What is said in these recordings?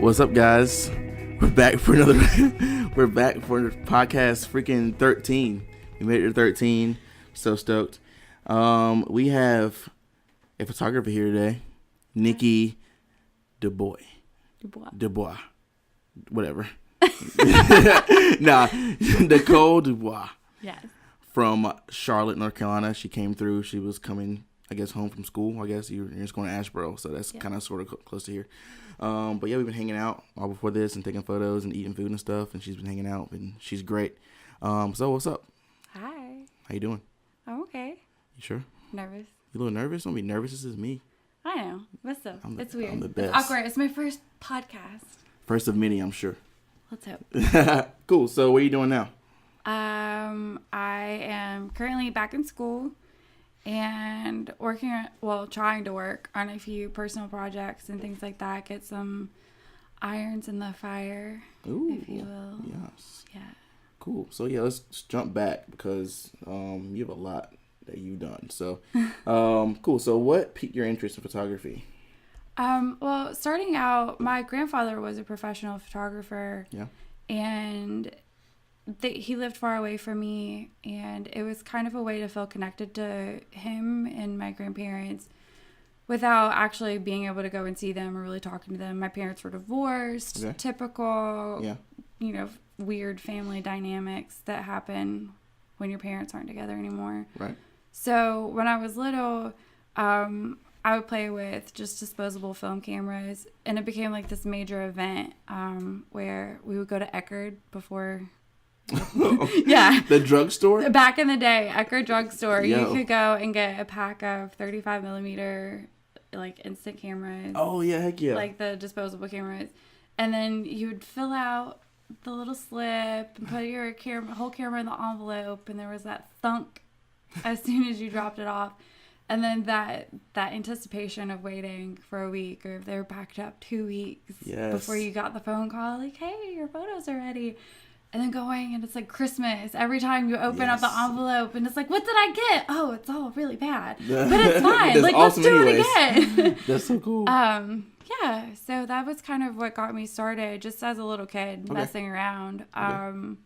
What's up, guys? We're back for podcast freaking 13. We made it to 13. So stoked. We have a photographer here today, Nicole Du Bois. Whatever. Nicole Du Bois. Yes. From Charlotte, North Carolina. She came through. She was coming, I guess, home from school. I guess you're just going to Asheboro, so that's kind of sort of close to here. But yeah, we've been hanging out all before this and taking photos and eating food and stuff, and she's been hanging out, and she's great. So what's up? Hi. How you doing? I'm okay. You sure? Nervous. You a little nervous? Don't be nervous. This is me. I know. What's up? It's weird. I'm the best. It's awkward. It's my first podcast. First of many, I'm sure. Let's hope. Cool. So what are you doing now? I am currently back in school and trying to work on a few personal projects and things like that. Get some irons in the fire, if you will. Yes. Yeah. Cool. So yeah, let's jump back because you have a lot that you've done. So cool. So what piqued your interest in photography? Well, starting out, my grandfather was a professional photographer. Yeah. And he lived far away from me, and it was kind of a way to feel connected to him and my grandparents without actually being able to go and see them or really talking to them. My parents were divorced, typical, weird family dynamics that happen when your parents aren't together anymore. Right. So when I was little, I would play with just disposable film cameras, and it became like this major event where we would go to Eckerd before... Yeah. The drugstore? Back in the day, Eckerd drugstore, Yo. you could go and get a pack of 35 millimeter like instant cameras. Oh yeah, heck yeah. Like the disposable cameras. And then you would fill out the little slip and put your whole camera in the envelope, and there was that thunk as soon as you dropped it off. And then that anticipation of waiting for a week, or if they were backed up 2 weeks before you got the phone call, like, hey, your photos are ready. And then going, and it's like Christmas. Every time you open up the envelope, and it's like, what did I get? Oh, it's all really bad. But it's fine. Like, awesome let's do anyways. it again. That's so cool. Yeah. So that was kind of what got me started, just as a little kid, messing around. And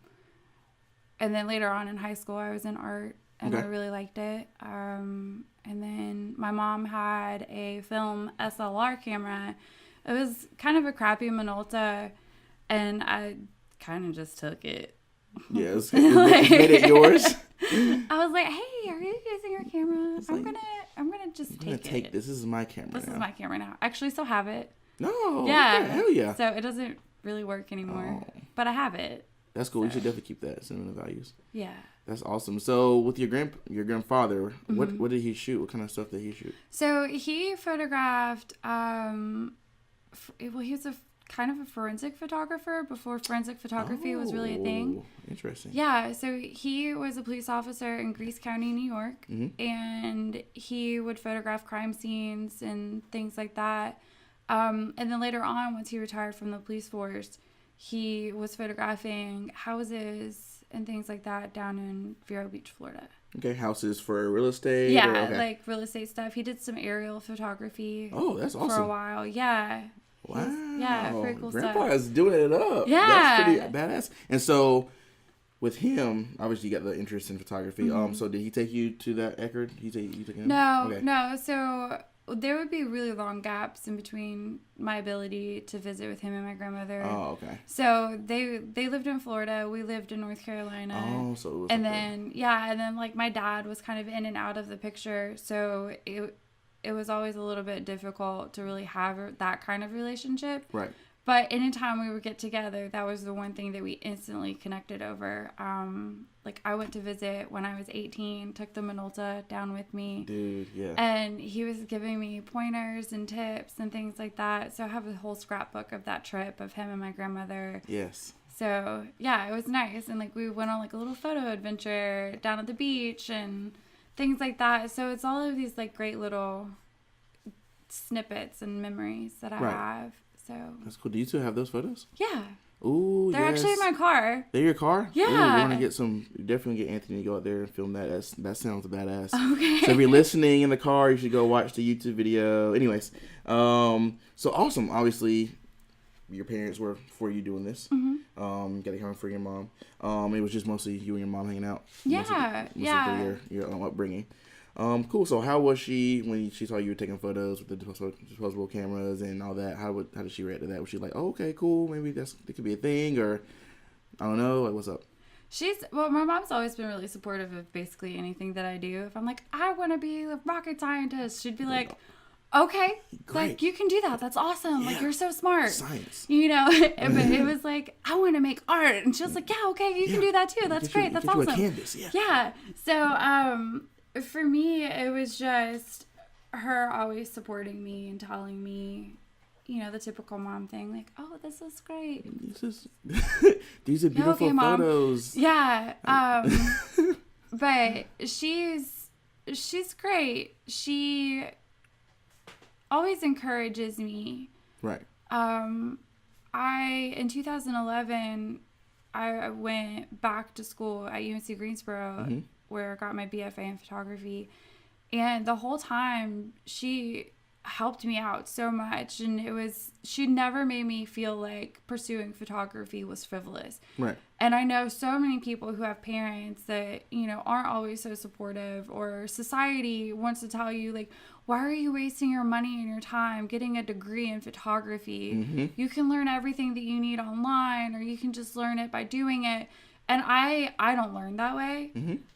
then later on in high school, I was in art, and I really liked it. And then my mom had a film SLR camera. It was kind of a crappy Minolta, and I kind of just took it. Yes, made it yours. I was like, "Hey, are you using your camera? I'm gonna just take it. This is my camera. This is my camera now. I actually still have it. No. Yeah. Okay, hell yeah. So it doesn't really work anymore, but I have it. That's cool. So. You should definitely keep that sentimental values. Yeah. That's awesome. So with your grandfather, what did he shoot? What kind of stuff did he shoot? So he photographed. He was a kind of a forensic photographer before forensic photography was really a thing. Interesting. Yeah, so he was a police officer in Greece County, New York, and he would photograph crime scenes and things like that. And then later on, once he retired from the police force, he was photographing houses and things like that down in Vero Beach, Florida. Okay, houses for real estate? Yeah, like real estate stuff. He did some aerial photography. Oh, that's awesome. For a while, yeah. Wow. Yeah, pretty cool Grandpa stuff. Grandpa is doing it up. Yeah. That's pretty badass. And so, with him, obviously you got the interest in photography. So did he take you to that Eckerd? You took him? No. So there would be really long gaps in between my ability to visit with him and my grandmother. Oh, okay. So they lived in Florida. We lived in North Carolina. Oh, so it was and then like my dad was kind of in and out of the picture. So it was always a little bit difficult to really have that kind of relationship. Right. But anytime we would get together, that was the one thing that we instantly connected over. Like I went to visit when I was 18, took the Minolta down with me. Dude, yeah. And he was giving me pointers and tips and things like that. So I have a whole scrapbook of that trip of him and my grandmother. Yes. So yeah, it was nice. And like we went on like a little photo adventure down at the beach and things like that. So it's all of these like great little snippets and memories that I have. So that's cool. Do you two have those photos? Yeah. Ooh, they're actually in my car. They're your car? Yeah. Ooh, we want to get some. Definitely get Anthony to go out there and film that. That sounds badass. Okay. So if you're listening in the car, you should go watch the YouTube video. Anyways, so awesome. Obviously, your parents were for you doing this. Mm-hmm. You got a camera for your mom. It was just mostly you and your mom hanging out. Yeah, mostly for your upbringing. Cool. So how was she when she saw you were taking photos with the disposable cameras and all that? How did she react to that? Was she like, oh, okay, cool, maybe that could be a thing, or I don't know, like, what's up? My mom's always been really supportive of basically anything that I do. If I'm like, I want to be a rocket scientist, she'd be like, okay, great. Like, you can do that. That's awesome. Yeah. Like, you're so smart. Science. But it was like, I want to make art. And she was like, yeah, okay, you can do that too. That's great. That's awesome. Get you a canvas. Yeah. Yeah. So, for me, it was just her always supporting me and telling me, the typical mom thing, like, oh, this is great. These are beautiful photos. Yeah. But she's great. She always encourages me. Right. In 2011, I went back to school at UNC Greensboro, where I got my BFA in photography. And the whole time, she helped me out so much, and she never made me feel like pursuing photography was frivolous. Right. And I know so many people who have parents that, aren't always so supportive, or society wants to tell you, like, why are you wasting your money and your time getting a degree in photography? You can learn everything that you need online, or you can just learn it by doing it. And I don't learn that way.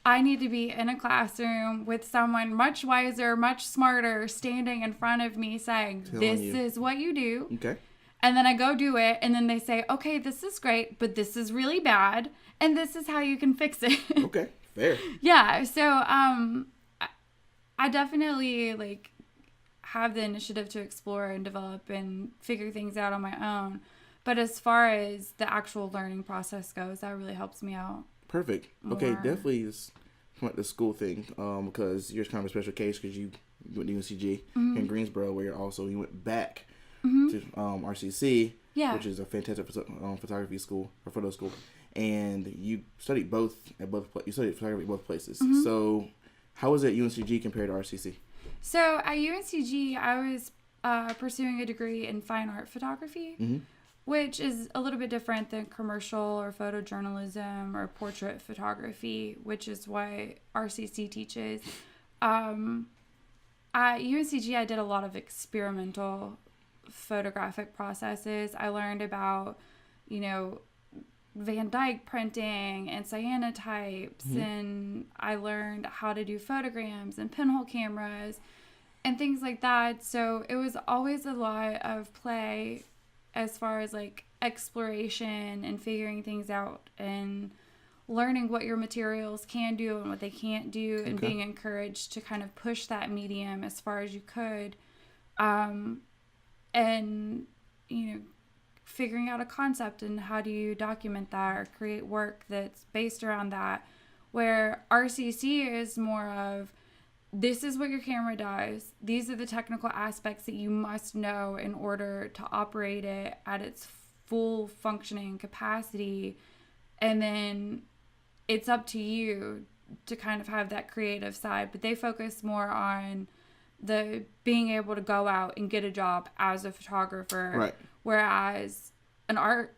I need to be in a classroom with someone much wiser, much smarter, standing in front of me saying, this is what you do. Okay. And then I go do it. And then they say, okay, this is great, but this is really bad. And this is how you can fix it. Okay. Fair. Yeah. So I definitely have the initiative to explore and develop and figure things out on my own. But as far as the actual learning process goes, that really helps me out. Perfect. Okay, definitely is the school thing, because you're kind of a special case because you went to UNCG in Greensboro, where you went back to RCC, which is a fantastic photography school or photo school, and you studied you studied photography at both places. So how was it at UNCG compared to RCC? So at UNCG, I was pursuing a degree in fine art photography. Which is a little bit different than commercial or photojournalism or portrait photography, which is what RCC teaches. At UNCG, I did a lot of experimental photographic processes. I learned about, Van Dyke printing and cyanotypes, and I learned how to do photograms and pinhole cameras and things like that. So it was always a lot of play as far as exploration and figuring things out and learning what your materials can do and what they can't do, and being encouraged to kind of push that medium as far as you could. And, figuring out a concept and how do you document that or create work that's based around that, where RCC is more of, this is what your camera does. These are the technical aspects that you must know in order to operate it at its full functioning capacity. And then it's up to you to kind of have that creative side. But they focus more on the being able to go out and get a job as a photographer. Right. Whereas an art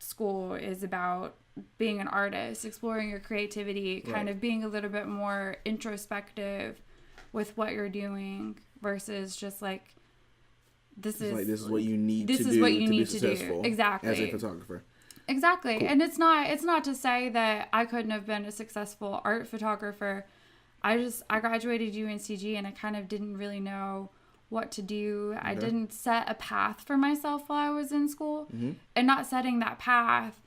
school is about being an artist, exploring your creativity, kind of being a little bit more introspective with what you're doing versus just this is what you need to do to be successful. Exactly. As a photographer. Exactly. Cool. And it's not to say that I couldn't have been a successful art photographer. I graduated UNCG and I kind of didn't really know what to do. I didn't set a path for myself while I was in school. And not setting that path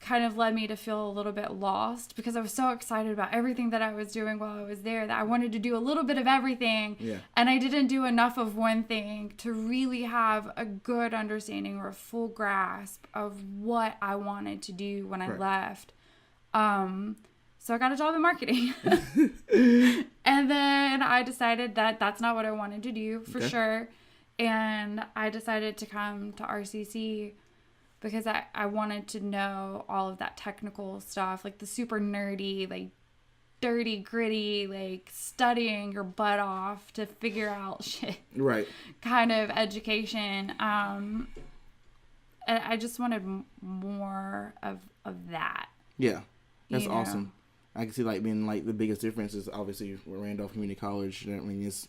kind of led me to feel a little bit lost, because I was so excited about everything that I was doing while I was there that I wanted to do a little bit of everything. And I didn't do enough of one thing to really have a good understanding or a full grasp of what I wanted to do when I left. So I got a job in marketing. And then I decided that that's not what I wanted to do for sure. And I decided to come to RCC because I wanted to know all of that technical stuff, the super nerdy, dirty, gritty, studying your butt off to figure out shit. Right. Kind of education. I just wanted more of that. Yeah, that's awesome. I can see like being like the biggest difference is obviously with Randolph Community College. I mean, it's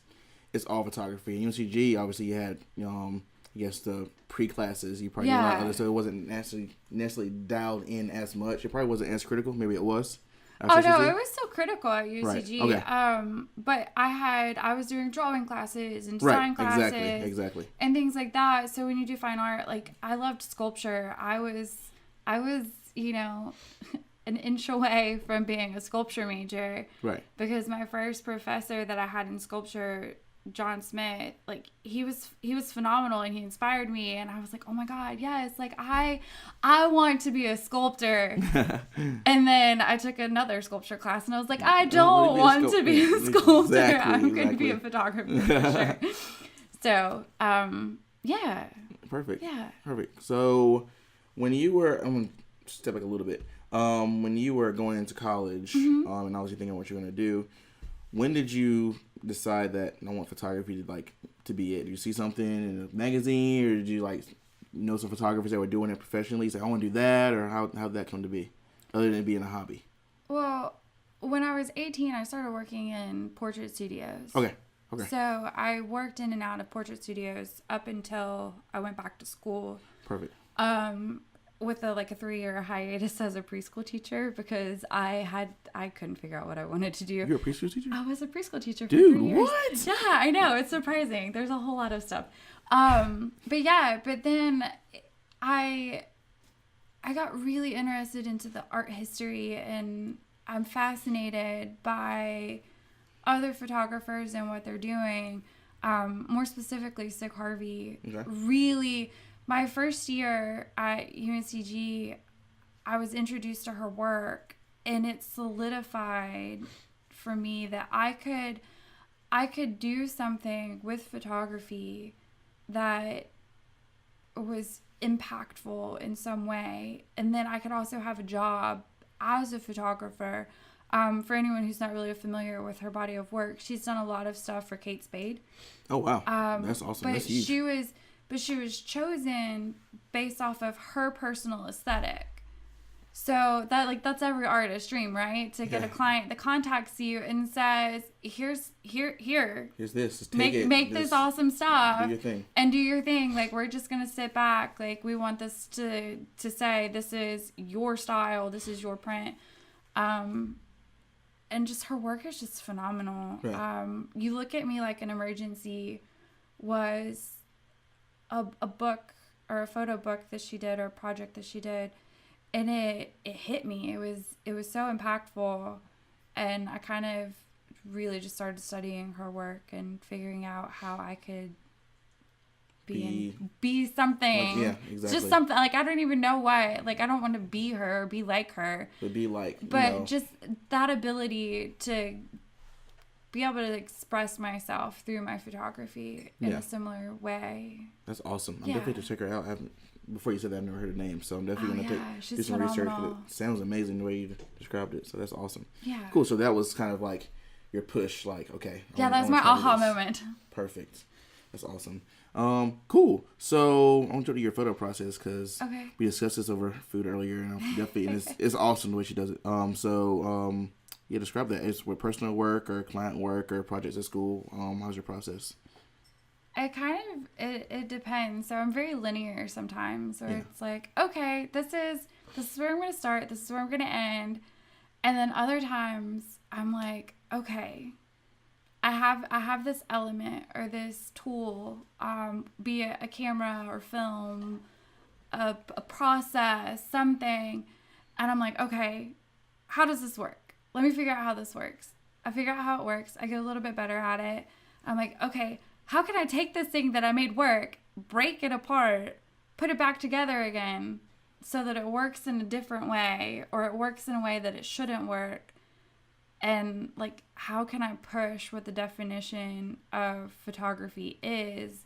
all photography. UNCG obviously you had I guess the pre-classes. You probably did a lot of other, so it wasn't necessarily dialed in as much. It probably wasn't as critical. Maybe it was. Oh no, it was still critical at UCG. Right. Okay. But I was doing drawing classes and design classes, exactly, and things like that. So when you do fine art, like I loved sculpture. I was an inch away from being a sculpture major. Right. Because my first professor that I had in sculpture, John Smith, like he was phenomenal, and he inspired me, and I was like, oh my god, yes, like I want to be a sculptor. And then I took another sculpture class, and I was like, I don't want to be a sculptor. I'm going to be a photographer for sure. So yeah, perfect. Yeah, perfect. So when you were, I'm going to step back a little bit. When you were going into college, and obviously thinking what you're going to do, when did you decide that I want photography to be it? Did you see something in a magazine, or did you know some photographers that were doing it professionally? You say, I want to do that, or how did that come to be, other than it being a hobby? Well, when I was 18, I started working in portrait studios. Okay. So I worked in and out of portrait studios up until I went back to school. Perfect. With a 3-year hiatus as a preschool teacher, because I couldn't figure out what I wanted to do. You're a preschool teacher? I was a preschool teacher for Dude, 3 years. What? Yeah, I know. It's surprising. There's a whole lot of stuff. But then I got really interested into the art history, and I'm fascinated by other photographers and what they're doing. More specifically, Sig Harvey. Okay. Really, my first year at UNCG, I was introduced to her work, and it solidified for me that I could do something with photography that was impactful in some way, and then I could also have a job as a photographer. For anyone who's not really familiar with her body of work, she's done a lot of stuff for Kate Spade. Oh wow, that's awesome. But that's huge. she was chosen based off of her personal aesthetic. So that's every artist's dream, right? To get a client that contacts you and says, here's this. Just make this awesome stuff. Do your thing. And do your thing. We're just gonna sit back. We want this to say, this is your style, this is your print. And just her work is just phenomenal. Right. You Look at Me Like an Emergency was a book or a photo book that she did, or a project that she did, and it hit me. It was so impactful, and I kind of really just started studying her work and figuring out how I could be something. Yeah, exactly. Just something, I don't even know what. I don't want to be her or be like her. But just that ability to be able to express myself through my photography in a similar way. That's awesome. I'm definitely to check her out. Before you said that, I've never heard her name, so I'm definitely going to do some research. It sounds amazing the way you described it, so that's awesome. Yeah. Cool. So that was kind of your push, okay. Yeah, that was my aha moment. Perfect. That's awesome. Cool. So I want to go to your photo process, because we discussed this over food earlier, and I'm definitely, and it's awesome the way she does it. Describe that. It's with personal work or client work or projects at school. How's your process? It depends. So I'm very linear sometimes, where it's okay, this is where I'm going to start, this is where I'm going to end. And then other times I'm okay, I have this element or this tool, be it a camera or film, a process, something, and I'm okay, how does this work? Let me figure out how this works. I figure out how it works. I get a little bit better at it. I'm okay, how can I take this thing that I made work, break it apart, put it back together again so that it works in a different way, or it works in a way that it shouldn't work? And how can I push what the definition of photography is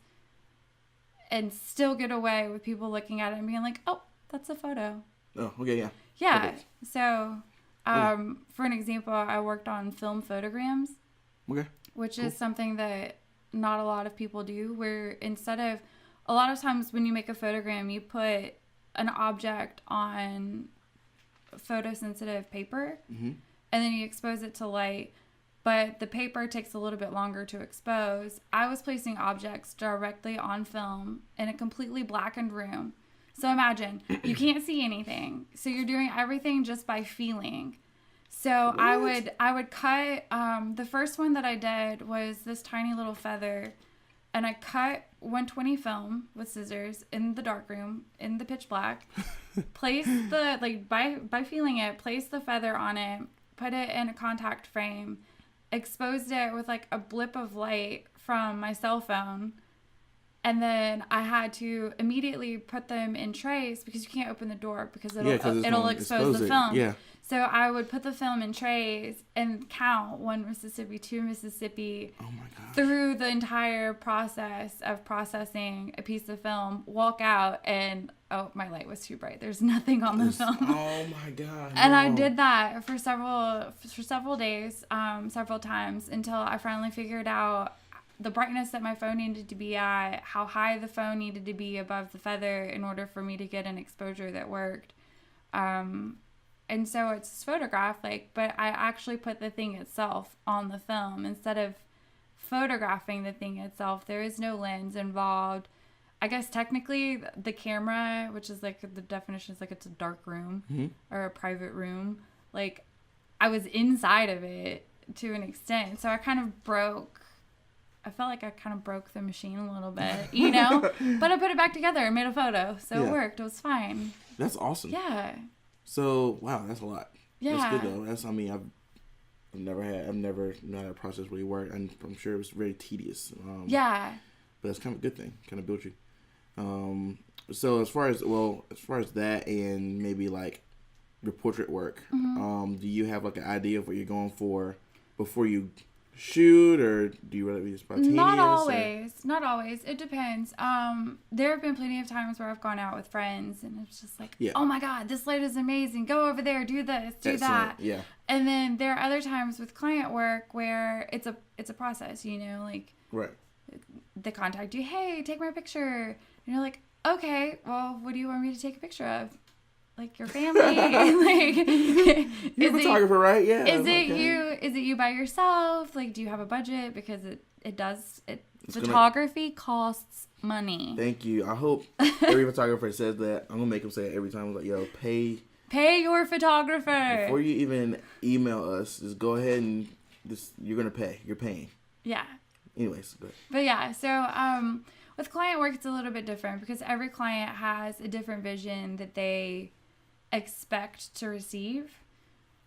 and still get away with people looking at it and being oh, that's a photo. Oh, okay, yeah. Yeah. Perfect. So, for an example, I worked on film photograms. Okay. Which is something that not a lot of people do, where instead of, a lot of times when you make a photogram, you put an object on photosensitive paper, and then you expose it to light, but the paper takes a little bit longer to expose. I was placing objects directly on film in a completely blackened room. So imagine, you can't see anything. So you're doing everything just by feeling. So what? I would cut, the first one that I did was this tiny little feather, and I cut 120 film with scissors in the dark room, in the pitch black, place the, like, by feeling it, place the feather on it, put it in a contact frame, exposed it with, like, a blip of light from my cell phone, and then I had to immediately put them in trays because you can't open the door because it'll expose the film. Yeah. So I would put the film in trays and count 1 Mississippi, 2 Mississippi, Oh my gosh. through the entire process of processing a piece of film, walk out, and my light was too bright. There's nothing on the film. Oh my God. And no. I did that for several days, several times, until I finally figured out the brightness that my phone needed to be at, how high the phone needed to be above the feather in order for me to get an exposure that worked. And so it's photographed, but I actually put the thing itself on the film instead of photographing the thing itself. There is no lens involved. I guess technically the camera, which is the definition is it's a dark room or a private room. I was inside of it to an extent. So I felt like I kind of broke the machine a little bit, but I put it back together and made a photo. So it worked. It was fine. That's awesome. Yeah. So, wow, that's a lot. Yeah. That's good, though. I've never known how that process really worked, and I'm sure it was very tedious. Yeah. But that's kind of a good thing. Kind of built you. So as far as that and maybe your portrait work, do you have an idea of what you're going for before you shoot, or do you rather be spontaneous? Not always. It depends. There have been plenty of times where I've gone out with friends and it's just oh my God, this light is amazing, go over there, do this, do that. Yeah. And then there are other times with client work where it's a process, Right. they contact you, hey, take my picture, and you're like, okay, well, what do you want me to take a picture of? Your family? You're a photographer, right? Yeah. Is it you by yourself? Do you have a budget? Because photography costs money. Thank you. I hope every photographer says that. I'm going to make them say it every time. I'm yo, pay your photographer. Before you even email us, just go ahead and you're going to pay. You're paying. Yeah. Anyways, go ahead. But yeah, so with client work, it's a little bit different because every client has a different vision that they expect to receive.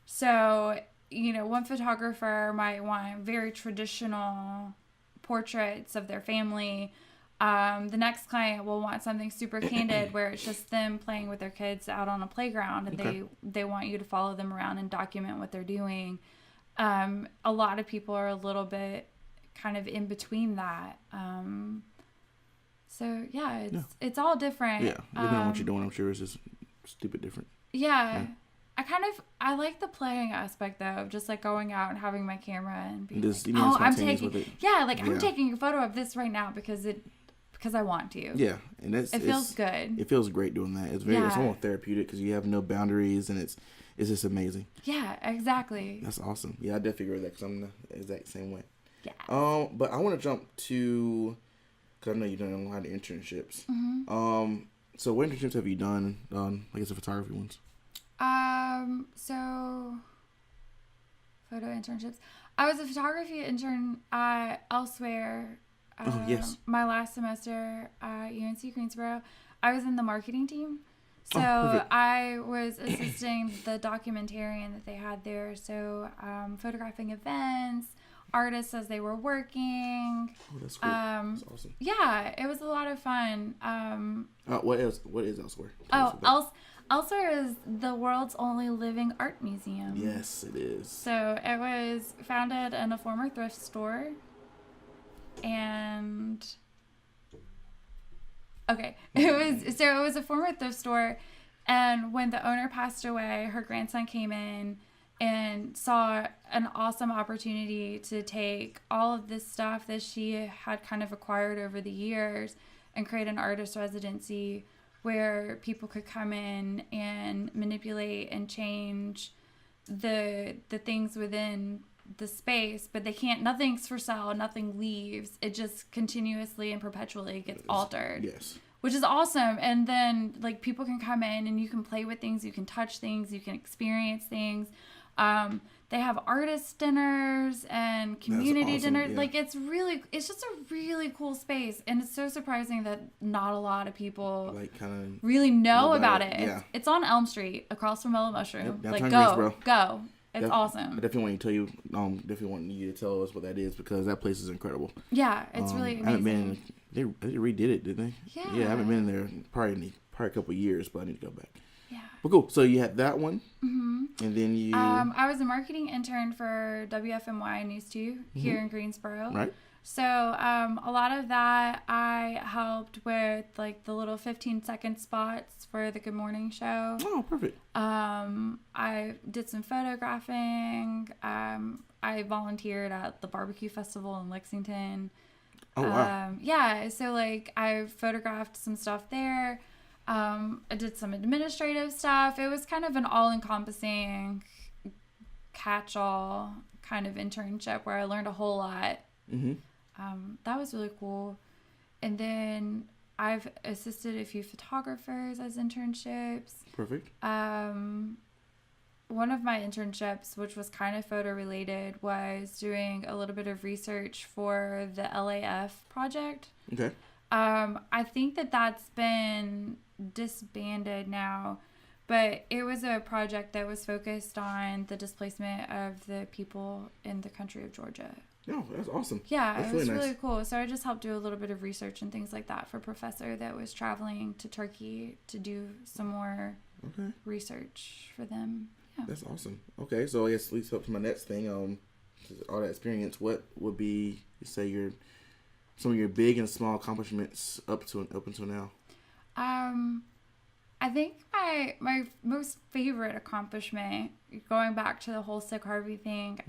So, one photographer might want very traditional portraits of their family. The next client will want something super candid where it's just them playing with their kids out on a playground, and they want you to follow them around and document what they're doing. A lot of people are a little bit kind of in between that. So yeah, it's all different. Yeah, depending on what you're doing, I'm sure it's just stupid different. Yeah. I like the playing aspect though, of just going out and having my camera and being I'm taking a photo of this right now because I want to. Yeah, and it feels good. It feels great doing that. It's it's almost therapeutic because you have no boundaries, and it's just amazing. Yeah, exactly. That's awesome. Yeah, I definitely agree with that because I'm the exact same way. Yeah. But I want to jump to, because I know you've done a lot of internships. So what internships have you done? I guess the photography ones. So photo internships. I was a photography intern elsewhere. Yes. My last semester at UNC Greensboro, I was in the marketing team. So I was assisting the documentarian that they had there. So photographing events, artists as they were working. Oh, that's cool. That's awesome. Yeah, it was a lot of fun. What else? What is elsewhere? Elsewhere is the world's only living art museum. Yes, it is. So it was founded in a former thrift store. And it was a former thrift store, and when the owner passed away, her grandson came in and saw an awesome opportunity to take all of this stuff that she had kind of acquired over the years and create an artist residency where people could come in and manipulate and change the things within the space, but they can't, nothing's for sale, nothing leaves. It just continuously and perpetually gets altered. Yes. Which is awesome. And then like people can come in and you can play with things, you can touch things, you can experience things. They have artist dinners and community awesome, dinners. yeah. Like it's just a really cool space. And it's so surprising that not a lot of people Like kind of really know about it. Yeah. It's on Elm Street across from Mellow Mushroom. Yep, like downtown go. It's I awesome. definitely want to tell you, definitely want you to tell us what that is because that place is incredible. Yeah, it's really amazing. I haven't been. They redid it, didn't they? Yeah. Yeah, I haven't been there probably a couple of years, but I need to go back. Yeah. Well, cool. So you had that one, and then you. I was a marketing intern for WFMY News 2 here in Greensboro. Right. So a lot of that I helped with like the little 15-second spots for the Good Morning Show. Oh, perfect. I did some photographing. I volunteered at the barbecue festival in Lexington. Oh, wow. Yeah, so like I photographed some stuff there. I did some administrative stuff. It was kind of an all-encompassing catch-all kind of internship where I learned a whole lot. Mm-hmm. That was really cool. And then I've assisted a few photographers as internships. Perfect. One of my internships, which was kind of photo related, was doing a little bit of research for the LAF project. Okay. I think that's been disbanded now, but it was a project that was focused on the displacement of the people in the country of Georgia. Oh, that's awesome. Yeah, that's it was really nice. really cool. So I just helped do a little bit of research and things like that for a professor that was traveling to Turkey to do some more research for them. Yeah. That's awesome. Okay, so I guess leads up to my next thing. All that experience, what would be, you say, some of your big and small accomplishments up until now? I think my most favorite accomplishment, going back to the whole Sig Harvey thing,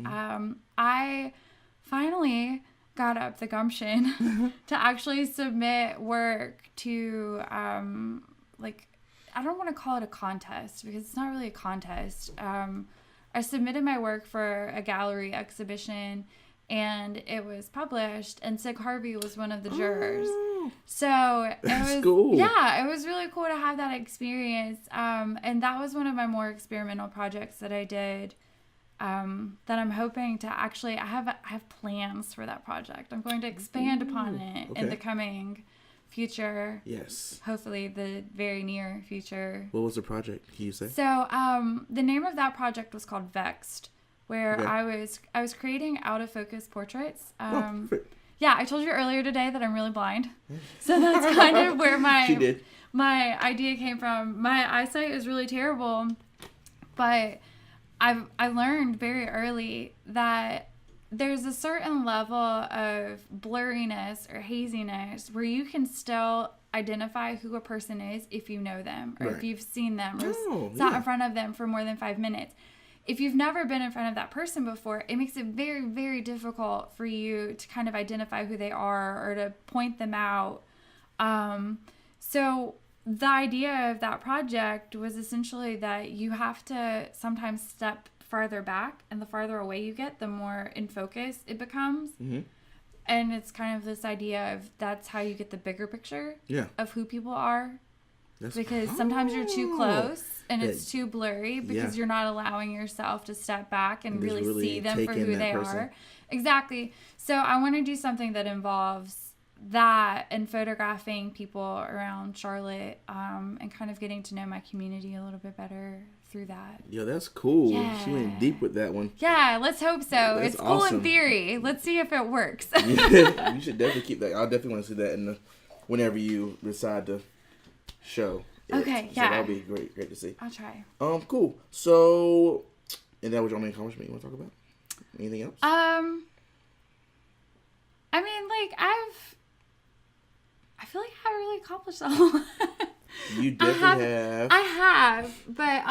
I finally got up the gumption to actually submit work to I don't want to call it a contest because it's not really a contest. I submitted my work for a gallery exhibition and it was published and Sig Harvey was one of the jurors. So that's it was cool. Yeah, it was really cool to have that experience. And that was one of my more experimental projects that I did. That I'm hoping to actually I have plans for that project. I'm going to expand upon it in the coming future. Yes. Hopefully the very near future. What was the project? Can you say? So the name of that project was called Vexed, where I was creating out of focus portraits. Yeah, I told you earlier today that I'm really blind. So that's kind of where my idea came from. My eyesight is really terrible, but I learned very early that there's a certain level of blurriness or haziness where you can still identify who a person is if you know them or if you've seen them or sat in front of them for more than 5 minutes. If you've never been in front of that person before, it makes it very, very difficult for you to kind of identify who they are or to point them out. So the idea of that project was essentially that you have to sometimes step farther back, and the farther away you get, the more in focus it becomes. Mm-hmm. And it's kind of this idea of that's how you get the bigger picture of who people are. Because sometimes you're too close and it's too blurry because you're not allowing yourself to step back and really see them for who they are. Exactly. So I want to do something that involves that and photographing people around Charlotte and kind of getting to know my community a little bit better through that. Yeah, that's cool. Yeah. She went deep with that one. Yeah, let's hope so. That's it's cool in theory. Let's see if it works. Yeah, you should definitely keep that. I definitely want to see that whenever you decide to show it. Okay, so that'll be great to see. I'll try. Cool. So, and that was your only accomplishment you want to talk about? Anything else? I mean, like I feel like I haven't really accomplished a whole lot. You definitely have. I have, but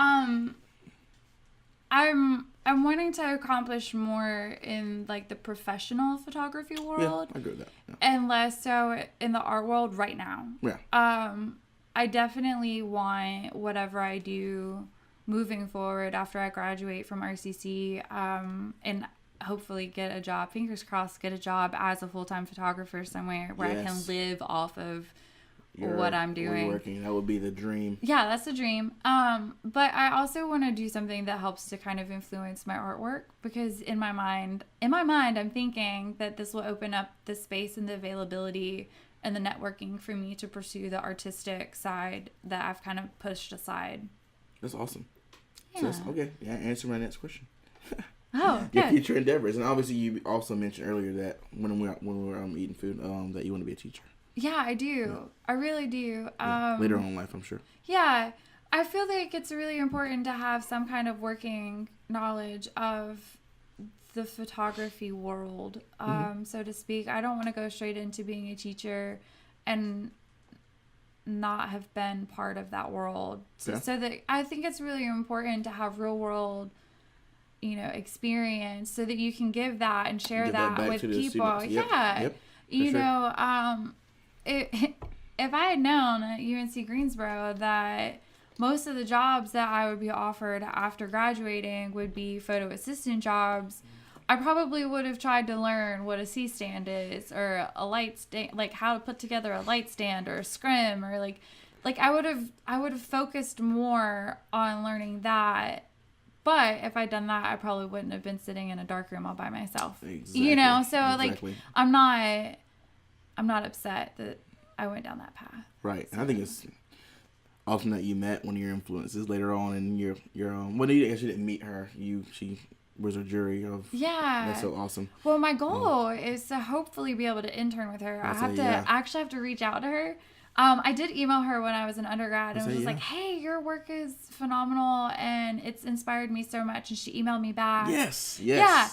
I'm wanting to accomplish more in like the professional photography world. Yeah, I agree with that. Yeah. And less so in the art world right now. Yeah. I definitely want whatever I do moving forward after I graduate from RCC, and hopefully get a job, fingers crossed, get a job as a full-time photographer somewhere where I can live off of what I'm doing. Working. That would be the dream. Yeah, that's the dream. But I also want to do something that helps to kind of influence my artwork, because in my mind, I'm thinking that this will open up the space and the availability and the networking for me to pursue the artistic side that I've kind of pushed aside. That's awesome. Yeah. So okay. Yeah, answer my next question. Oh, your future endeavors, and obviously you also mentioned earlier that when we were eating food, that you want to be a teacher. Yeah, I do. Yeah. I really do. Later on in life, I'm sure. Yeah, I feel like it's really important to have some kind of working knowledge of the photography world, so to speak. I don't want to go straight into being a teacher and not have been part of that world. So that I think it's really important to have real world, experience, so that you can give that and share that with people. Yeah. Yep. If I had known at UNC Greensboro that most of the jobs that I would be offered after graduating would be photo assistant jobs, I probably would have tried to learn what a C-stand is, or a light stand, like how to put together a light stand or a scrim, or like I would have focused more on learning that. But if I'd done that, I probably wouldn't have been sitting in a dark room all by myself. Exactly. Like I'm not upset that I went down that path. Right. And I think it's awesome that you met one of your influences later on, and your well, you actually didn't meet her. She was a jury of. Yeah. That's so awesome. Well, my goal is to hopefully be able to intern with her. I actually have to reach out to her. I did email her when I was an undergrad and was just like, hey, your work is phenomenal and it's inspired me so much. And she emailed me back. Yes. Yeah.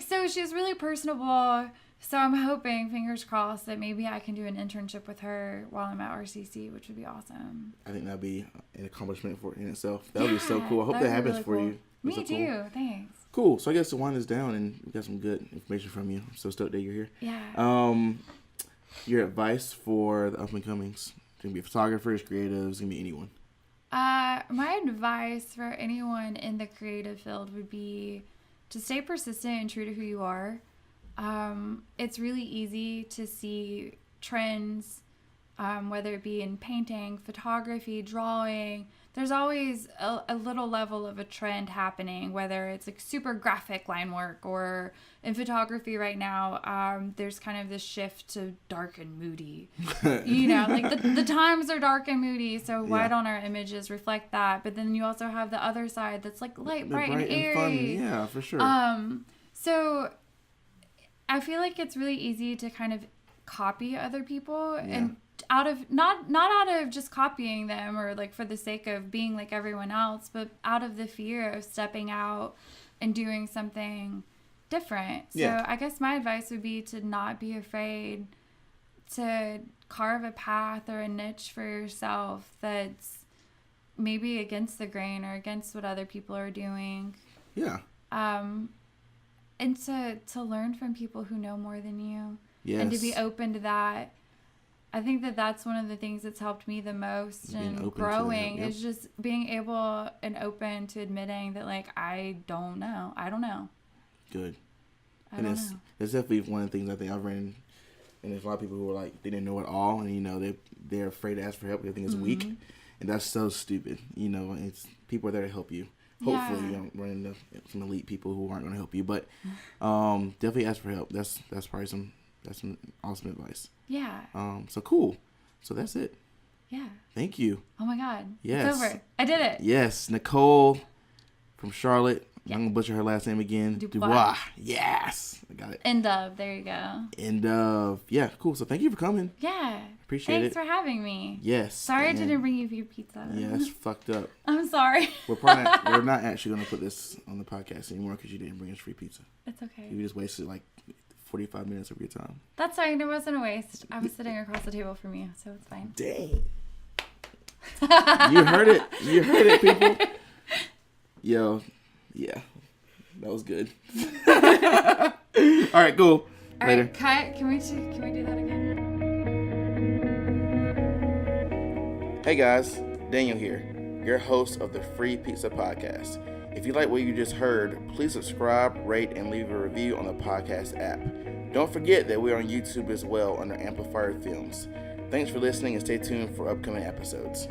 So she's really personable. So I'm hoping, fingers crossed, that maybe I can do an internship with her while I'm at RCC, which would be awesome. I think that'd be an accomplishment in itself. That would be so cool. I hope that happens really for you. Me too. Cool. Thanks. Cool. So I guess to wind this down, and we got some good information from you. I'm so stoked that you're here. Yeah. Your advice for the up-and-comings? It's going to be photographers, creatives, it's going to be anyone. My advice for anyone in the creative field would be to stay persistent and true to who you are. It's really easy to see trends, whether it be in painting, photography, drawing. There's always a little level of a trend happening, whether it's like super graphic line work, or in photography right now, there's kind of this shift to dark and moody. Like the times are dark and moody, so why don't our images reflect that? But then you also have the other side that's like light, bright and airy. Fun. Yeah, for sure. So I feel like it's really easy to kind of copy other people, and out of not out of just copying them or like for the sake of being like everyone else, but out of the fear of stepping out and doing something different. So I guess my advice would be to not be afraid to carve a path or a niche for yourself that's maybe against the grain or against what other people are doing. Yeah. And to learn from people who know more than you. Yes. And to be open to that. I think that's one of the things that's helped me the most in growing is just being able and open to admitting that, like, I don't know. Good. I don't know. It's definitely one of the things I think I've ran, and there's a lot of people who are like, they didn't know it all, and, they're afraid to ask for help. They think it's weak, and that's so stupid. It's people are there to help you. Hopefully you don't run into some elite people who aren't going to help you, but definitely ask for help. That's probably some awesome advice. Yeah. So cool. So that's it. Yeah. Thank you. Oh my God. Yes. It's over. I did it. Yes. Nicole from Charlotte. I'm going to butcher her last name again. Du Bois. Yes. I got it. End of. There you go. Yeah, cool. So thank you for coming. Yeah. Appreciate Thanks for having me. Yes. Sorry I didn't bring you your pizza. Yeah, that's fucked up. I'm sorry. We're not actually going to put this on the podcast anymore because you didn't bring us free pizza. It's okay. You just wasted like 45 minutes of your time. That's fine. It wasn't a waste. I was sitting across the table from you, so it's fine. Dang. You heard it. You heard it, people. Yo, yeah. That was good. All right, cool. All Later. Right, cut. Can we do that again? Hey guys, Daniel here, your host of the Free Pizza Podcast. If you like what you just heard, please subscribe, rate, and leave a review on the podcast app. Don't forget that we're on YouTube as well under Amplifier Films. Thanks for listening and stay tuned for upcoming episodes.